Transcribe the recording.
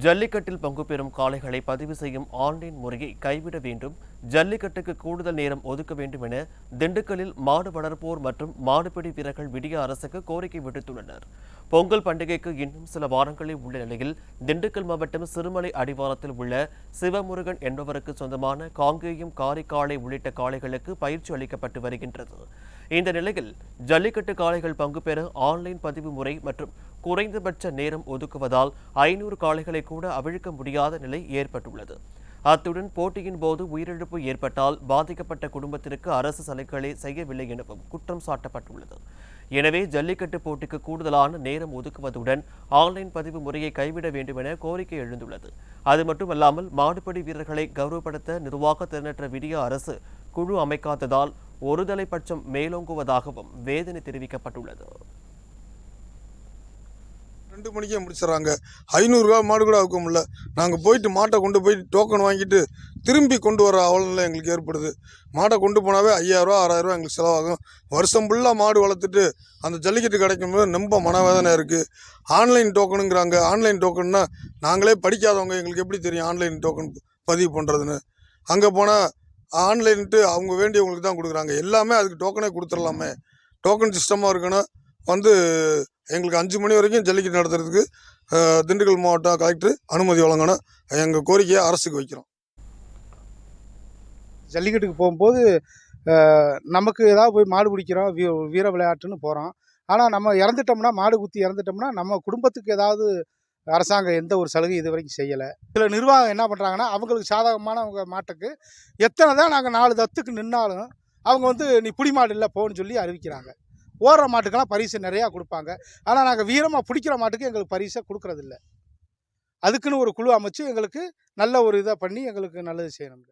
ஜல்லிக்கட்டில் பங்கு பெறும் காளைகளை பதிவு செய்யும் ஆன்லைன் முறையை கைவிட வேண்டும், ஜல்லிக்கட்டுக்கு கூடுதல் நேரம் ஒதுக்க வேண்டும் என திண்டுக்கல்லில் மாடு வளர்ப்போர் மற்றும் மாடுபிடி வீரர்கள் விடிய அரசுக்கு கோரிக்கை விடுத்துள்ளனர். பொங்கல் பண்டிகைக்கு இன்னும் சில வாரங்களே உள்ள நிலையில் திண்டுக்கல் மாவட்டம் சிறுமலை அடிவாரத்தில் உள்ள சிவமுருகன் என்பவருக்கு சொந்தமான காங்கேயம் காரிக்காளை உள்ளிட்ட காளைகளுக்கு பயிற்சி அளிக்கப்பட்டு வருகின்றது. இந்த நிலையில் ஜல்லிக்கட்டு காளைகள் பங்கு பெற ஆன்லைன் பதிவு முறை மற்றும் குறைந்தபட்ச நேரம் ஒதுக்குவதால் 500 காளைகளை கூட அவிழ்க்க முடியாத நிலை ஏற்பட்டுள்ளது. அத்துடன் போட்டியின் போது உயிரிழப்பு ஏற்பட்டால் பாதிக்கப்பட்ட குடும்பத்திற்கு அரசு சலுகைகளை செய்யவில்லை எனவும் குற்றம் சாட்டப்பட்டுள்ளது. எனவே ஜல்லிக்கட்டு போட்டிக்கு கூடுதலான நேரம் ஒதுக்குவதுடன் ஆன்லைன் பதிவு முறையை கைவிட வேண்டும் என கோரிக்கை எழுந்துள்ளது. அது மட்டுமல்லாமல் மாடுபிடி வீரர்களை கௌரவப்படுத்த நிர்வாக திறனற்ற விடிய அரசு குழு அமைக்காததால் ஒருதலை பட்சம் மேலோங்குவதாகவும் வேதனை தெரிவிக்கப்பட்டுள்ளது. 2 மணிக்கே முடிச்சிடறாங்க. 500 ரூபா மாடு கூட அவுக்க முடியல. நாங்கள் போயிட்டு மாட்டை கொண்டு போயிட்டு டோக்கன் வாங்கிட்டு திரும்பி கொண்டு வர அவலநிலை எங்களுக்கு ஏற்படுது. மாடை கொண்டு போனாவே 5000 ரூபா 6000 ரூபா எங்களுக்கு செலவாகும். வருஷம் ஃபுல்லாக மாடு வளர்த்துட்டு அந்த ஜல்லிக்கட்டு கிடைக்கும்போது ரொம்ப மனவேதனை இருக்குது. ஆன்லைன் டோக்கனுங்கிறாங்க. ஆன்லைன் டோக்கன்னா நாங்களே படிக்காதவங்க, எங்களுக்கு எப்படி தெரியும் ஆன்லைன் டோக்கன் பதிவு பண்ணுறதுன்னு? அங்கே போனால் ஆன்லைன்ட்டு அவங்க வேண்டியவங்களுக்கு தான் கொடுக்குறாங்க. எல்லாமே அதுக்கு டோக்கனே கொடுத்துடலாமே. டோக்கன் சிஸ்டமாக இருக்கணும். எங்களுக்கு 5 மணி வரைக்கும் ஜல்லிக்கட்டு நடத்துறதுக்கு திண்டுக்கல் மாவட்டம் கலெக்டர் அனுமதி வழங்கணும். எங்கள் கோரிக்கையை அரசுக்கு வைக்கிறோம். ஜல்லிக்கட்டுக்கு போகும்போது நமக்கு ஏதாவது போய் மாடு பிடிக்கிறோம், வீர விளையாட்டுன்னு போகிறோம். ஆனால் நம்ம இறந்துட்டோம்னா, மாடு குத்தி இறந்துட்டோம்னா நம்ம குடும்பத்துக்கு ஏதாவது அரசாங்கம் எந்த ஒரு சலுகை இது வரைக்கும் செய்யலை. சில நிர்வாகம் என்ன பண்ணுறாங்கன்னா, அவங்களுக்கு சாதகமான அவங்க மாட்டுக்கு எத்தனை தான் நாங்கள் 4 தத்துக்கு நின்னாலும் அவங்க நீ புடி மாடு இல்லை போன்னு சொல்லி அறிவிக்கிறாங்க. ஓடுற மாட்டுக்கெல்லாம் பரிசு நிறையா கொடுப்பாங்க. ஆனால் நாங்கள் வீரமாக பிடிக்கிற மாட்டுக்கு எங்களுக்கு பரிசை கொடுக்கறதில்ல. அதுக்குன்னு ஒரு குழு அமைச்சு எங்களுக்கு நல்ல ஒரு இதை பண்ணி எங்களுக்கு நல்லது செய்யணும்.